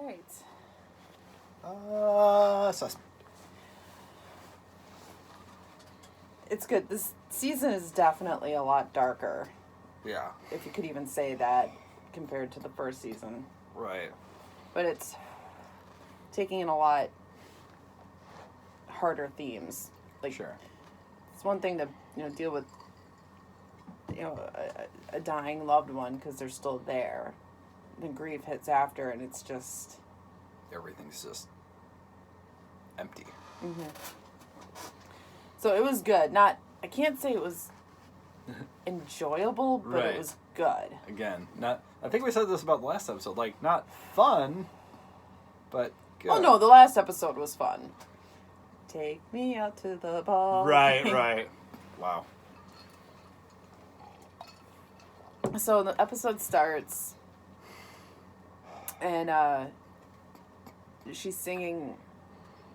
right. Suspect. It's good. This season is definitely a lot darker. Yeah. If you could even say that compared to the first season. Right. But it's taking in a lot harder themes. Like, sure. It's one thing to, deal with, a dying loved one because they're still there. Then grief hits after, and it's just... Everything's just empty. Mm-hmm. So it was good. I can't say it was enjoyable, but right. It was good. Again, I think we said this about the last episode. Like, not fun, but good. Oh, no, the last episode was fun. Take me out to the ball. Right. Wow. So the episode starts, and she's singing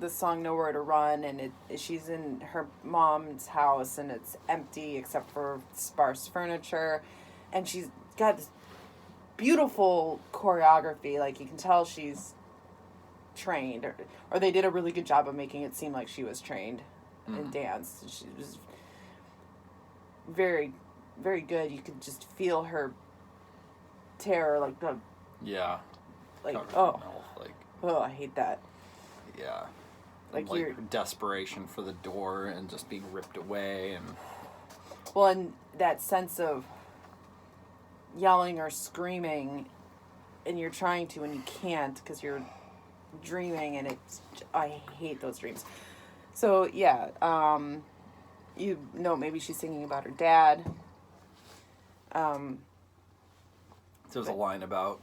the song Nowhere to Run, and she's in her mom's house, and it's empty except for sparse furniture, and she's got this beautiful choreography. Like, you can tell she's trained, or they did a really good job of making it seem like she was trained in dance. She was very, very good. You could just feel her terror, like the I hate that. Yeah, like your desperation for the door and just being ripped away, and that sense of yelling or screaming, and you're trying to and you can't because you're dreaming, and I hate those dreams. So yeah, maybe she's singing about her dad. There's a line about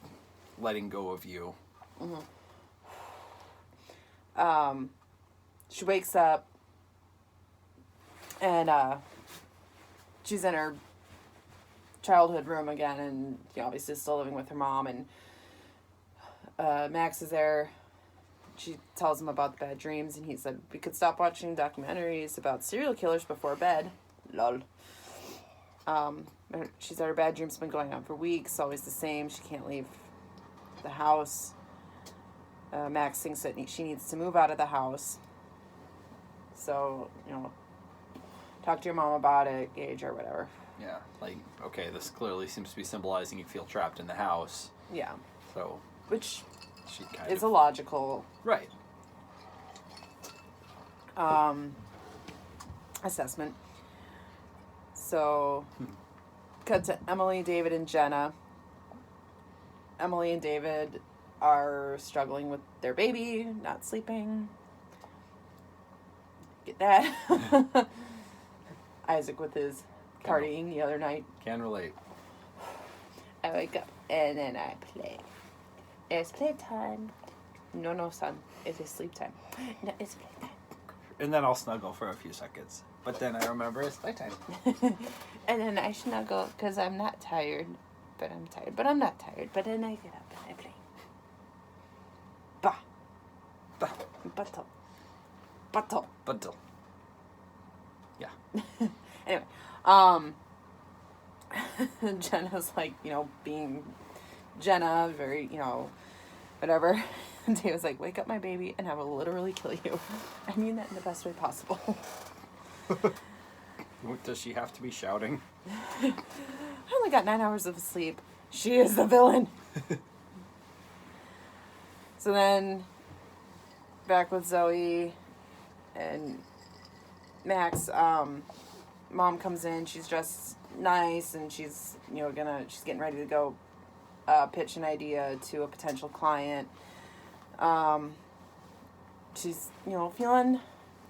letting go of you. Mm-hmm. She wakes up, and she's in her childhood room again, and obviously still living with her mom, and Max is there. She tells him about the bad dreams, and he said, we could stop watching documentaries about serial killers before bed. Lol. She said her bad dreams have been going on for weeks, always the same. She can't leave the house. Max thinks that she needs to move out of the house. So, talk to your mom about it, Gage, or whatever. Yeah, like, okay, this clearly seems to be symbolizing you feel trapped in the house. Yeah. So... Which... She it's a logical assessment. So, cut to Emily, David, and Jenna. Emily and David are struggling with their baby, not sleeping. Get that? Isaac with his partying the other night. Can relate. I wake up and then I play. It's playtime. No, son. It is sleep time. No, it's playtime. And then I'll snuggle for a few seconds. But then I remember it's playtime. And then I snuggle because I'm not tired. But I'm tired. But I'm not tired. But then I get up and I play. Battle. Yeah. Anyway. Jenna's like, being Jenna, very, whatever. And David's like, wake up my baby and I will literally kill you. I mean that in the best way possible. Does she have to be shouting? I only got 9 hours of sleep. She is the villain. So then, back with Zoey and Max, mom comes in, she's dressed nice, and she's, she's getting ready to go pitch an idea to a potential client. She's, feeling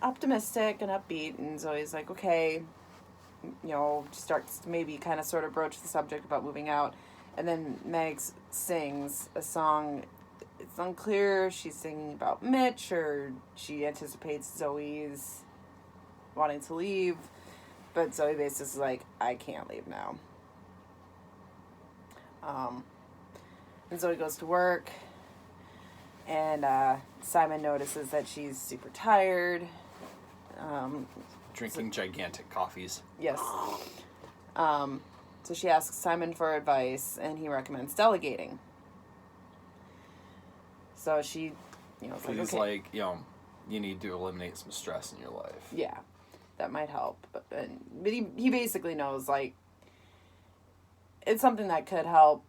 optimistic and upbeat, and Zoe's like, okay, starts to maybe kind of sort of broach the subject about moving out, and then Megs sings a song. It's unclear if she's singing about Mitch or she anticipates Zoe's wanting to leave, but Zoe basically is like, I can't leave now. And Zoe goes to work, and Simon notices that she's super tired. Drinking gigantic coffees. Yes. So she asks Simon for advice, and he recommends delegating. So she, it's like, He's okay. like, you need to eliminate some stress in your life. Yeah, that might help. But he basically knows, like, it's something that could help.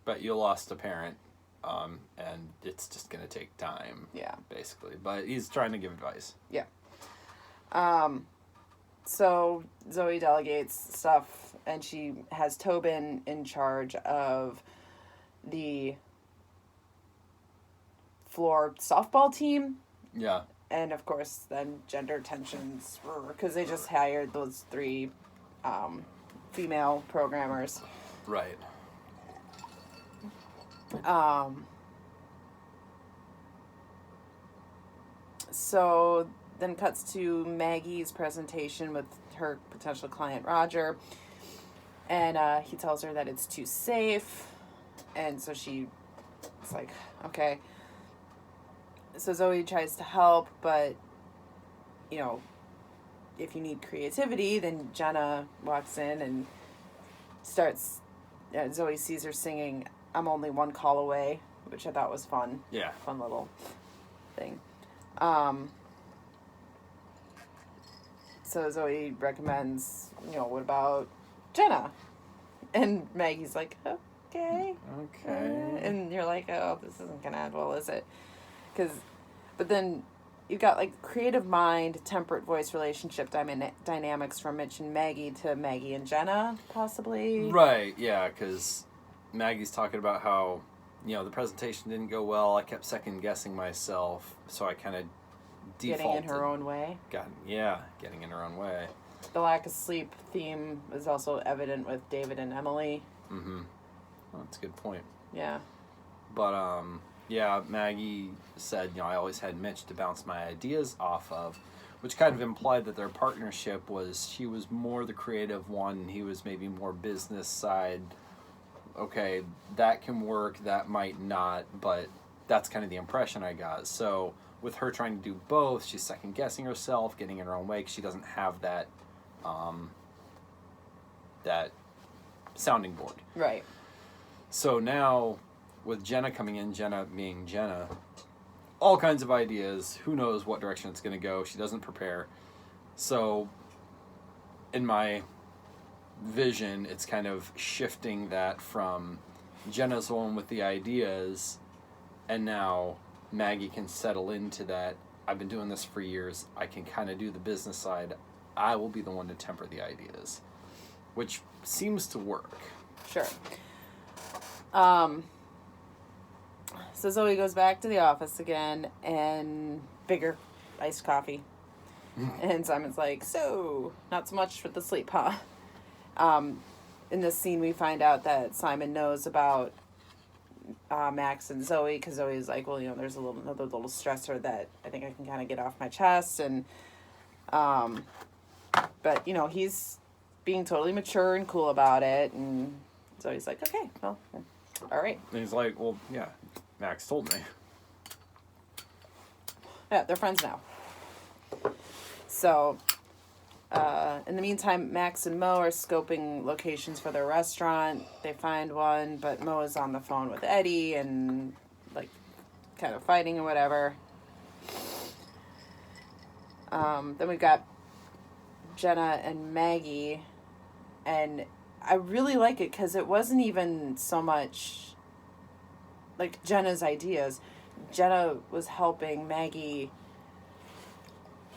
But you lost a parent, and it's just going to take time. Yeah. Basically. But he's trying to give advice. Yeah. So Zoey delegates stuff, and she has Tobin in charge of the floor softball team. Yeah. And, of course, then gender tensions, because they just hired those 3 female programmers. Right. So then cuts to Maggie's presentation with her potential client, Roger. And he tells her that it's too safe. And so she's like, okay. So Zoey tries to help, but, if you need creativity, then Jenna walks in and starts... Zoey sees her singing I'm Only One Call Away, which I thought was fun. Yeah. Fun little thing. So Zoey recommends, what about Jenna? And Maggie's like, okay. Okay. And you're like, oh, this isn't going to end well, is it? But then you've got, like, creative mind, temperate voice relationship dynamics from Mitch and Maggie to Maggie and Jenna, possibly. Right, yeah, because Maggie's talking about how, the presentation didn't go well. I kept second-guessing myself, so I kind of defaulted. Getting in her own way. Getting in her own way. The lack of sleep theme is also evident with David and Emily. Mm-hmm. Well, that's a good point. Yeah. But, Maggie said, I always had Mitch to bounce my ideas off of, which kind of implied that their partnership was, she was more the creative one, he was maybe more business side. Okay, that can work, that might not, but that's kind of the impression I got. So with her trying to do both, she's second-guessing herself, getting in her own way, because she doesn't have that, that sounding board. Right. So now, with Jenna coming in, Jenna being Jenna, all kinds of ideas. Who knows what direction it's going to go. She doesn't prepare. So, in my vision, it's kind of shifting that from Jenna's the one with the ideas, and now Maggie can settle into that. I've been doing this for years. I can kind of do the business side. I will be the one to temper the ideas, which seems to work. Sure. So Zoey goes back to the office again, and bigger iced coffee. And Simon's like, so, not so much for the sleep, huh? In this scene, we find out that Simon knows about Max and Zoey, because Zoey's like, well, there's another little stressor that I think I can kind of get off my chest. And, but, he's being totally mature and cool about it. And Zoey's like, okay, well, all right. And he's like, well, yeah, Max told me. Yeah, they're friends now. So, in the meantime, Max and Mo are scoping locations for their restaurant. They find one, but Mo is on the phone with Eddie and, like, kind of fighting or whatever. Then we've got Jenna and Maggie, and I really like it because it wasn't even so much, like, Jenna's ideas. Jenna was helping Maggie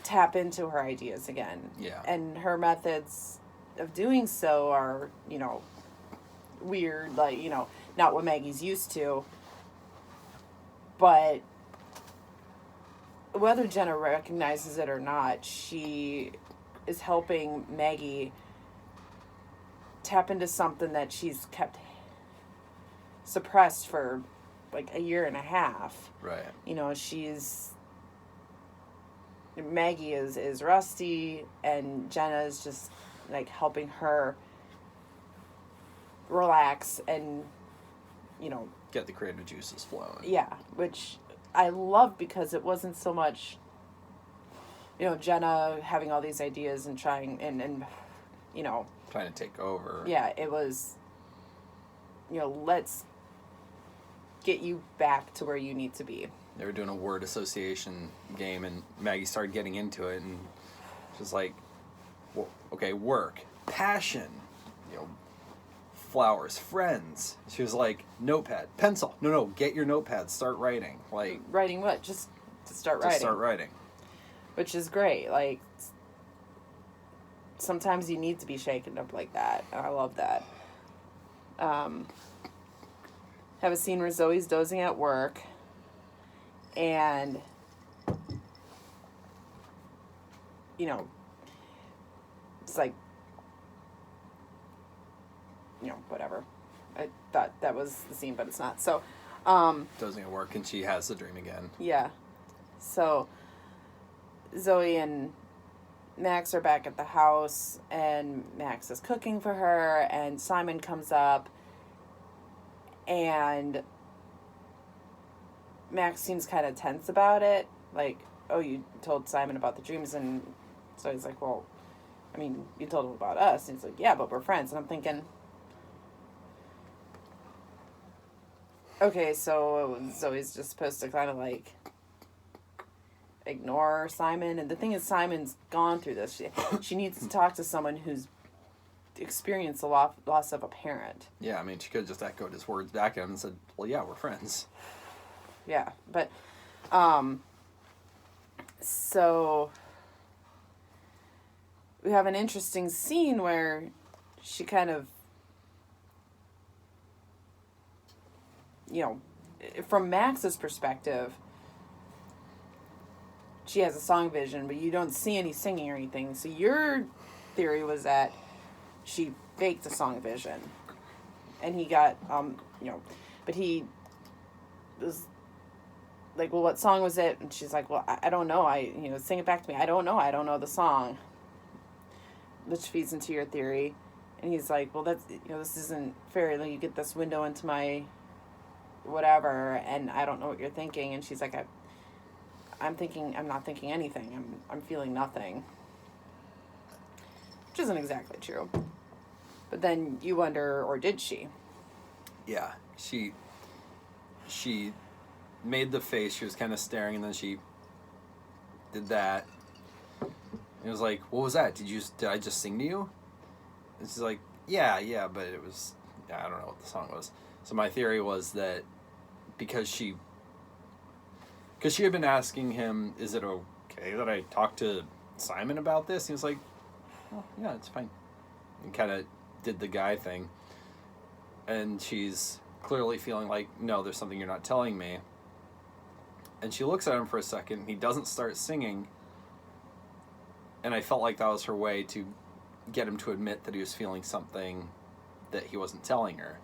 tap into her ideas again. Yeah. And her methods of doing so are, weird, like, not what Maggie's used to. But whether Jenna recognizes it or not, she is helping Maggie tap into something that she's kept suppressed for like a year and a half. Right. Maggie is rusty, and Jenna is just like helping her relax and get the creative juices flowing. Yeah, which I love because it wasn't so much Jenna having all these ideas and trying and trying to take over. Yeah, it was let's get you back to where you need to be. They were doing a word association game, and Maggie started getting into it, and she was like, well, okay, work, passion, flowers, friends. She was like, notepad, pencil. No, get your notepad, start writing. Like, writing what? Just to start writing. Just start writing. Which is great. Like, sometimes you need to be shaken up like that. And I love that. Have a scene where Zoe's dozing at work, and it's like, whatever. I thought that was the scene, but it's not. So, dozing at work, and she has the dream again. Yeah. So, Zoe and Max are back at the house, and Max is cooking for her, and Simon comes up, and Max seems kind of tense about it. Like, oh, you told Simon about the dreams, and so he's like, well, I mean, you told him about us. And he's like, yeah, but we're friends. And I'm thinking, okay, so Zoe's just supposed to kind of, like, ignore Simon. And the thing is, Simon's gone through this. She needs to talk to someone who's experienced the loss of a parent. Yeah, I mean, she could have just echoed his words back at him and said, well, yeah, we're friends. Yeah, but, so we have an interesting scene where she kind of, from Max's perspective, she has a song vision, but you don't see any singing or anything. So your theory was that she faked a song vision, and he got, but he was like, well, what song was it? And she's like, well, I don't know. Sing it back to me. I don't know the song, which feeds into your theory. And he's like, well, that's, this isn't fair. Like, you get this window into my whatever, and I don't know what you're thinking. And she's like, I'm not thinking anything. I'm feeling nothing. Which isn't exactly true. But then you wonder, or did she? Yeah, she made the face. She was kind of staring, and then she did that. And it was like, what was that? Did I just sing to you? And she's like, yeah, but it was, I don't know what the song was. So my theory was that because she had been asking him, is it okay that I talk to Simon about this? He was like, oh, yeah, it's fine. And kind of did the guy thing. And she's clearly feeling like, no, there's something you're not telling me. And she looks at him for a second. He doesn't start singing. And I felt like that was her way to get him to admit that he was feeling something that he wasn't telling her.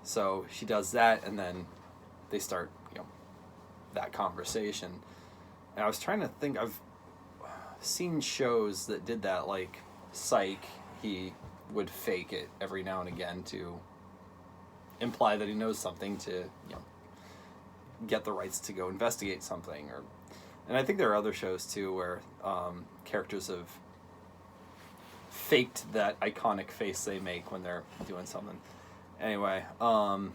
So she does that, and then they start, that conversation. And I was trying to think, I've seen shows that did that, like Psych. He would fake it every now and again to imply that he knows something to, get the rights to go investigate something. And I think there are other shows too where characters have faked that iconic face they make when they're doing something. Anyway, so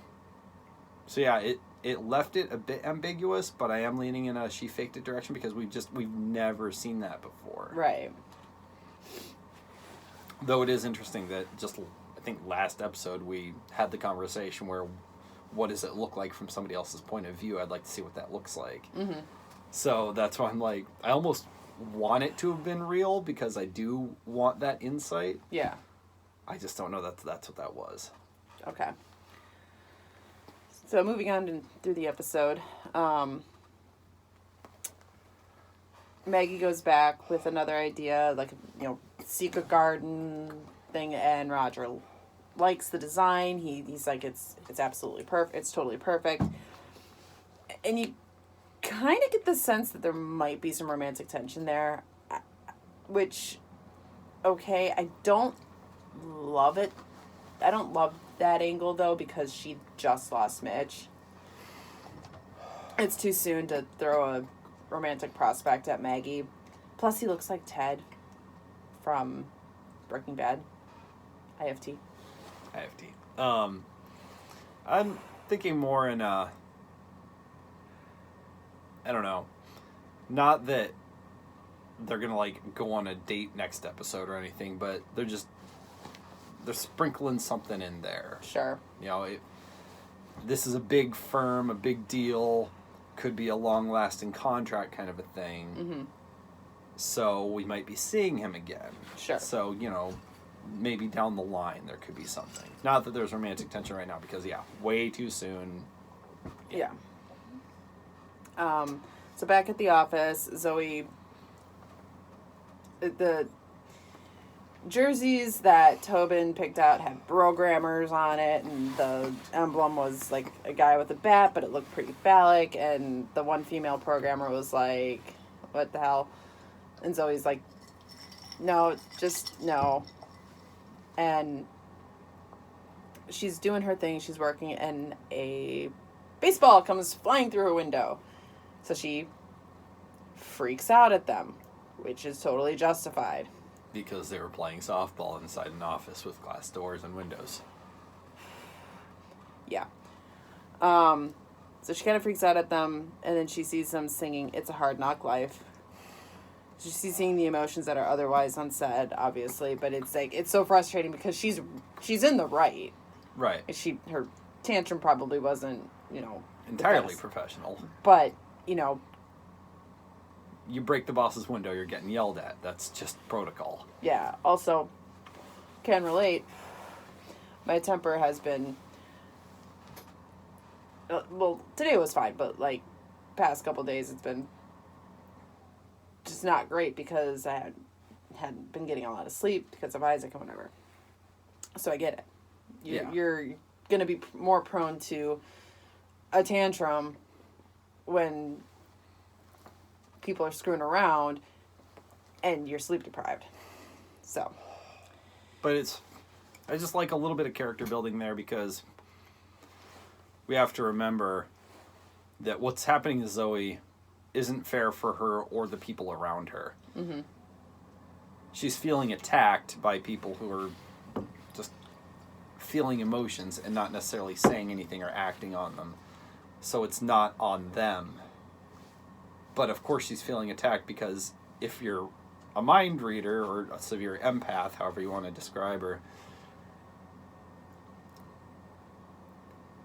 yeah, it left it a bit ambiguous, but I am leaning in a she faked it direction because we've never seen that before. Right. Though it is interesting that I think last episode we had the conversation where what does it look like from somebody else's point of view? I'd like to see what that looks like. Mm-hmm. So that's why I'm like, I almost want it to have been real because I do want that insight. Yeah. I just don't know that's what that was. Okay. So moving on through the episode, Maggie goes back with another idea, like, secret garden thing, and Roger likes the design. He's like, it's absolutely perfect. It's totally perfect. And you kind of get the sense that there might be some romantic tension there, which, okay, I don't love it. I don't love that angle, though, because she just lost Mitch. It's too soon to throw a romantic prospect at Maggie. Plus, he looks like Ted from Breaking Bad. IFT. thinking more in I don't know. Not that they're gonna like go on a date next episode or anything, but they're sprinkling something in there. Sure. You know, this is a big firm, a big deal, could be a long-lasting contract kind of a thing. Mm-hmm. So we might be seeing him again. Sure. So, you know, maybe down the line there could be something. Not that there's romantic tension right now because, yeah, way too soon. Yeah. So back at the office, Zoey, the jerseys that Tobin picked out had programmers on it, and the emblem was like a guy with a bat, but it looked pretty phallic, and the one female programmer was like, what the hell? And Zoe's like, no, just no. And she's doing her thing, she's working, and a baseball comes flying through her window. So she freaks out at them, which is totally justified. Because they were playing softball inside an office with glass doors and windows. Yeah. So she kind of freaks out at them, and then she sees them singing It's a Hard Knock Life. She's seeing the emotions that are otherwise unsaid, obviously, but it's like, it's so frustrating because she's in the right. Right. Her tantrum probably wasn't, entirely professional. But, you break the boss's window, you're getting yelled at. That's just protocol. Yeah. Also, can relate. My temper has been, well, today was fine, but like past couple days it's been just not great because I hadn't been getting a lot of sleep because of Isaac and whatever. So I get it. You're going to be more prone to a tantrum when people are screwing around and you're sleep deprived. So. But I just like a little bit of character building there because we have to remember that what's happening to Zoey isn't fair for her or the people around her. Mm-hmm. She's feeling attacked by people who are just feeling emotions and not necessarily saying anything or acting on them. So it's not on them. But of course she's feeling attacked because if you're a mind reader or a severe empath, however you want to describe her,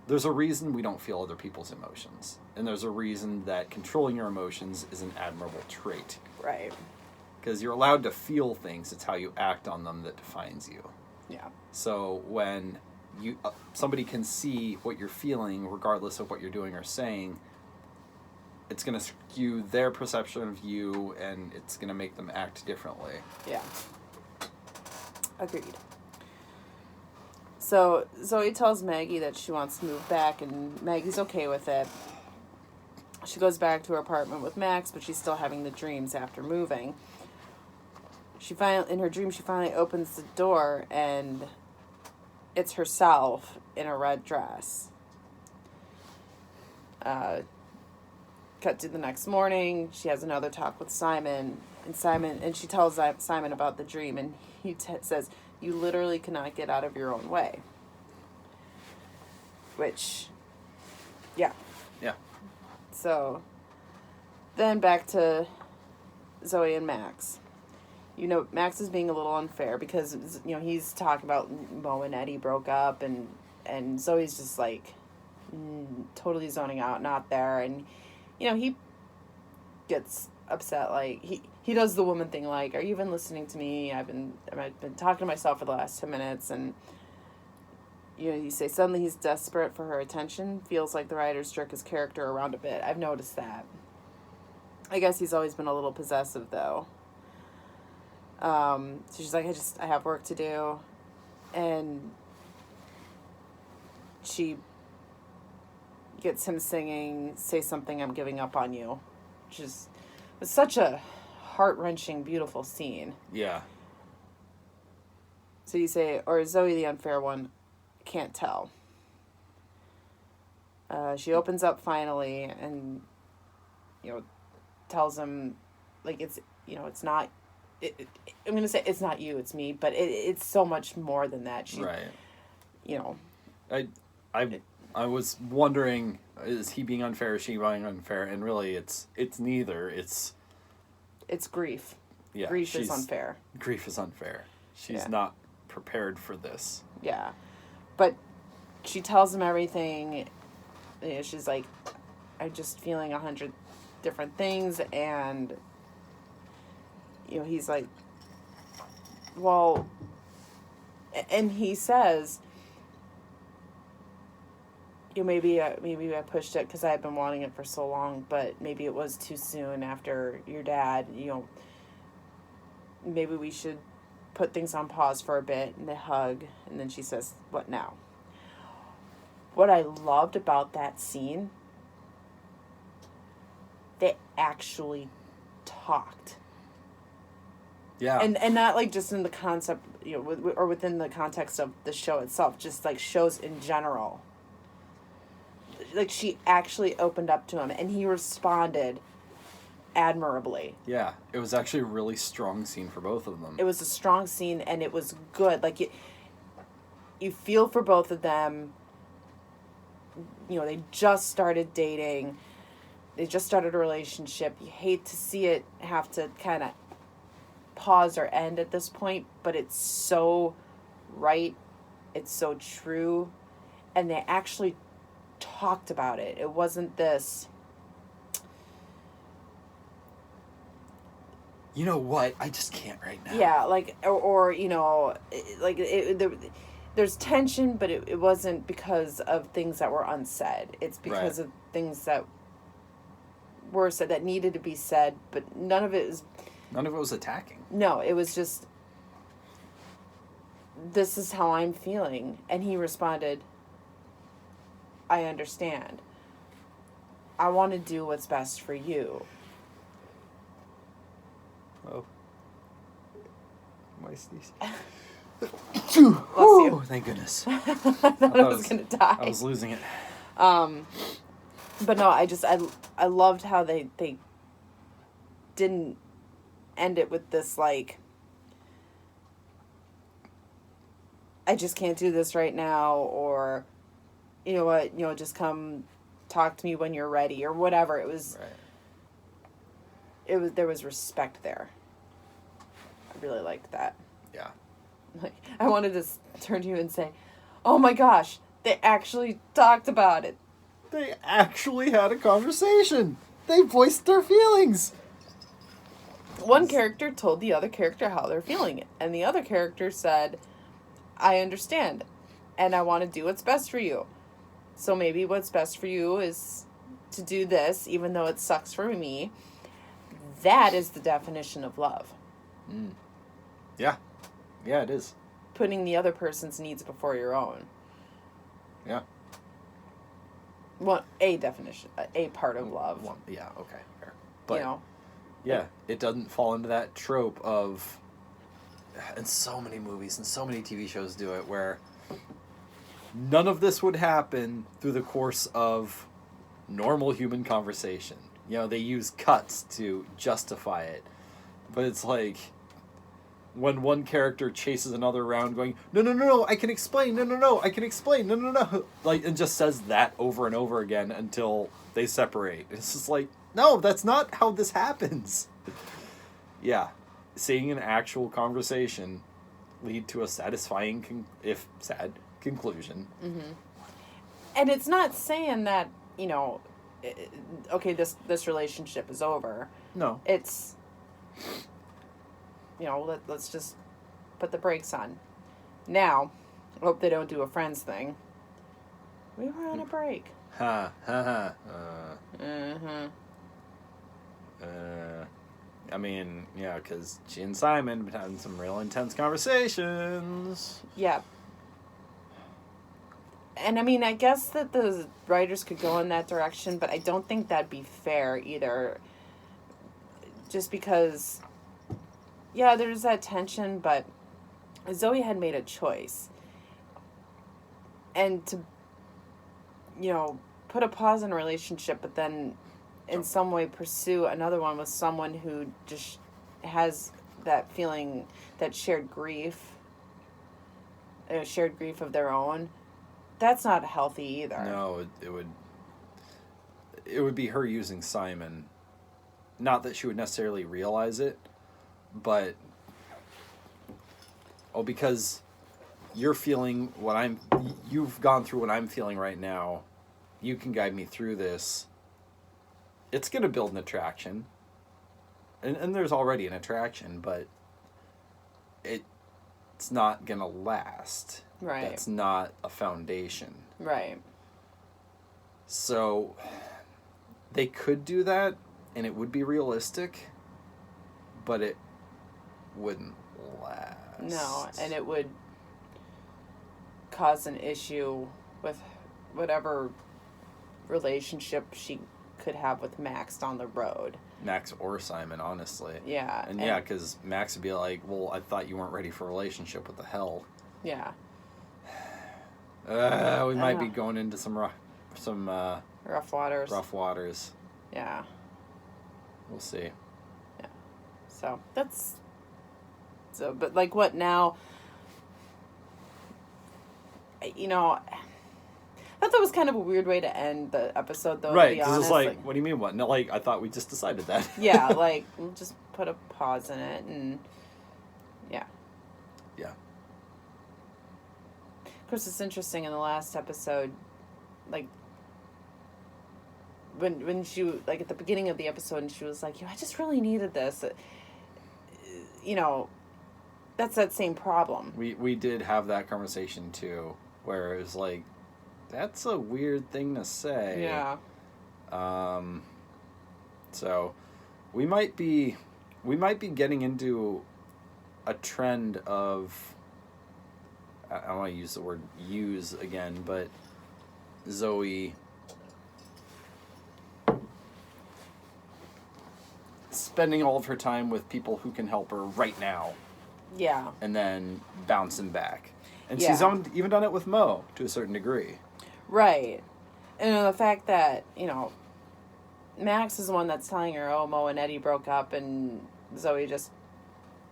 there's a reason we don't feel other people's emotions. And there's a reason that controlling your emotions is an admirable trait. Right. Because you're allowed to feel things. It's how you act on them that defines you. Yeah. So when somebody can see what you're feeling, regardless of what you're doing or saying, it's going to skew their perception of you, and it's going to make them act differently. Yeah. Agreed. So Zoey tells Maggie that she wants to move back, and Maggie's okay with it. She goes back to her apartment with Max, but she's still having the dreams after moving. In her dream, she finally opens the door, and it's herself in a red dress. Cut to the next morning, she has another talk with Simon, and she tells Simon about the dream, and he says, you literally cannot get out of your own way. Which, yeah. Yeah. So, then back to Zoey and Max. Max is being a little unfair because, he's talking about Mo and Eddie broke up, and Zoe's just like totally zoning out, not there, and he gets upset, like, he does the woman thing, like, are you even listening to me? I've been talking to myself for the last 10 minutes, and, you say suddenly he's desperate for her attention, feels like the writers jerk his character around a bit. I've noticed that. I guess he's always been a little possessive, though. So she's like, I have work to do, and she gets him singing Say Something, I'm Giving Up on You, which is such a heart-wrenching, beautiful scene. Yeah. So you say, or is Zoey the unfair one? Can't tell. She opens up finally and, tells him, like, it's not, I'm going to say it's not you, it's me, but it's so much more than that. Right. You know. I was wondering, is he being unfair? Is she being unfair? And really, it's neither. It's grief. Yeah, Grief is unfair. Grief is unfair. She's not prepared for this. Yeah. But she tells him everything. You know, she's like, I'm just feeling 100 different things. And, you know, he's like, well, and he says, you know, maybe I pushed it because I had been wanting it for so long, but maybe it was too soon after your dad, you know, maybe we should put things on pause for a bit. And they hug, and then she says, what now? What I loved about that scene, they actually talked. Yeah. And not like just in the concept, you know, or within the context of the show itself, just like shows in general. Like she actually opened up to him, and he responded admirably. Yeah, it was actually a really strong scene for both of them. It was a strong scene, and it was good. Like you feel for both of them. You know, they just started dating. They just started a relationship. You hate to see it have to kind of pause or end at this point, but it's so right. It's so true. And they actually talked about it. It wasn't this, you know what? I just can't right now. yeah, like, or you know, like, there's tension, but it wasn't because of things that were unsaid. It's because of things that were said that needed to be said, but none of it was attacking. No, it was just, this is how I'm feeling. And he responded, I understand. I want to do what's best for you. Oh. My sneeze. Bless you. Oh, thank goodness. I thought I was going to die. I was losing it. But no, I loved how they didn't end it with this, like, I just can't do this right now, or, you know what, you know, just come talk to me when you're ready, or whatever. It was, there was respect there. I really liked that. Yeah. Like, I wanted to turn to you and say, oh my gosh, they actually talked about it. They actually had a conversation. They voiced their feelings. One character told the other character how they're feeling, and the other character said, I understand, and I want to do what's best for you. So maybe what's best for you is to do this, even though it sucks for me. That is the definition of love. Mm. Yeah. Yeah, it is. Putting the other person's needs before your own. Yeah. Well, a definition, a part of love. Yeah, okay, fair. But, you know, yeah, it doesn't fall into that trope of, and so many movies and so many TV shows do it, where none of this would happen through the course of normal human conversation. You know, they use cuts to justify it. But it's like, when one character chases another around going, no, I can explain, no, I can explain, no. Like, and just says that over and over again until they separate. It's just like, no, that's not how this happens. Yeah. Seeing an actual conversation lead to a satisfying, if sad, conclusion. Mm-hmm. And it's not saying that, you know, okay, this relationship is over. No. It's, you know, let's just put the brakes on. Now, I hope they don't do a Friends thing. We were on a break. Ha. Mm-hmm. I mean, yeah, because she and Simon have been having some real intense conversations. Yeah. And I mean, I guess that the writers could go in that direction, but I don't think that'd be fair either. Just because, yeah, there's that tension, but Zoey had made a choice. And to, you know, put a pause in a relationship, but then in some way pursue another one with someone who just has that feeling, that shared grief of their own, That's not healthy either. No, it would be her using Simon. Not that she would necessarily realize it, but because you're feeling you've gone through what I'm feeling right now, you can guide me through this. It's going to build an attraction. And there's already an attraction, but it's not going to last. Right. That's not a foundation. Right. So they could do that, and it would be realistic, but it wouldn't last. No, and it would cause an issue with whatever relationship she could have with Max down the road. Max or Simon, honestly. Yeah. And yeah, because Max would be like, well, I thought you weren't ready for a relationship. What the hell? Yeah. We might be going into some rough waters. Rough waters. Yeah. We'll see. Yeah. So but like what now? You know, I thought that was kind of a weird way to end the episode, though. Right, to be because honest. it's like, what do you mean what? No, like, I thought we just decided that. Yeah, like, we'll just put a pause in it, and yeah. Yeah. Of course, it's interesting in the last episode, like, when she, like, at the beginning of the episode, and she was like, I just really needed this. You know, that's that same problem. We did have that conversation, too, where it was like, that's a weird thing to say. Yeah. So we might be getting into a trend of, I don't want to use the word use again, but Zoey spending all of her time with people who can help her right now. Yeah. And then bouncing back. And Yeah. she's even done it with Mo to a certain degree. Right. And the fact that, Max is the one that's telling her, oh, Mo and Eddie broke up, and Zoey just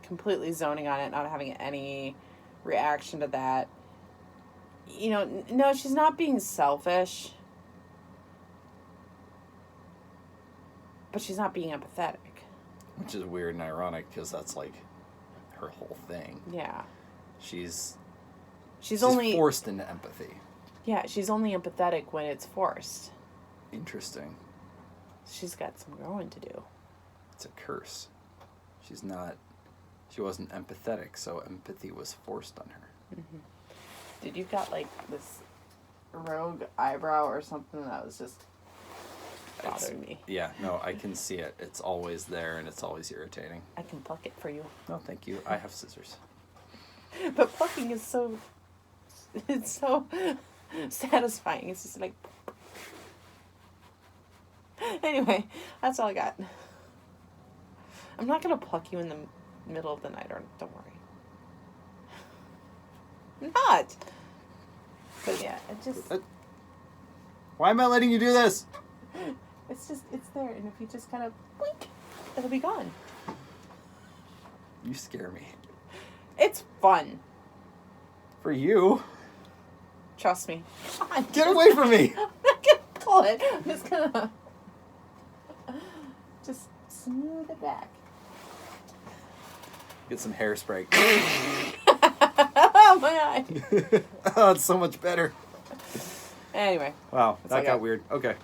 completely zoning on it, not having any reaction to that. No, she's not being selfish, but she's not being empathetic. Which is weird and ironic, because that's, like, her whole thing. Yeah. She's only forced into empathy. Yeah, she's only empathetic when it's forced. Interesting. She's got some growing to do. It's a curse. She wasn't empathetic, so empathy was forced on her. Mm-hmm. Dude, you've got, like, this rogue eyebrow or something that was just bothering me. Yeah, no, I can see it. It's always there, and it's always irritating. I can pluck it for you. No, thank you. I have scissors. But plucking is so... It's so satisfying. It's just like... Anyway, that's all I got. I'm not going to pluck you in the middle of the night, or don't worry. I'm not. But yeah, it just... Why am I letting you do this? It's there, and if you just kind of blink, it'll be gone. You scare me. It's fun. For you. Trust me. Come on, Get away from me! I'm not gonna pull it. I'm just gonna just smooth it back. Get some hairspray. Oh, my eye. Oh, it's so much better. Anyway. Wow, that got weird. Okay.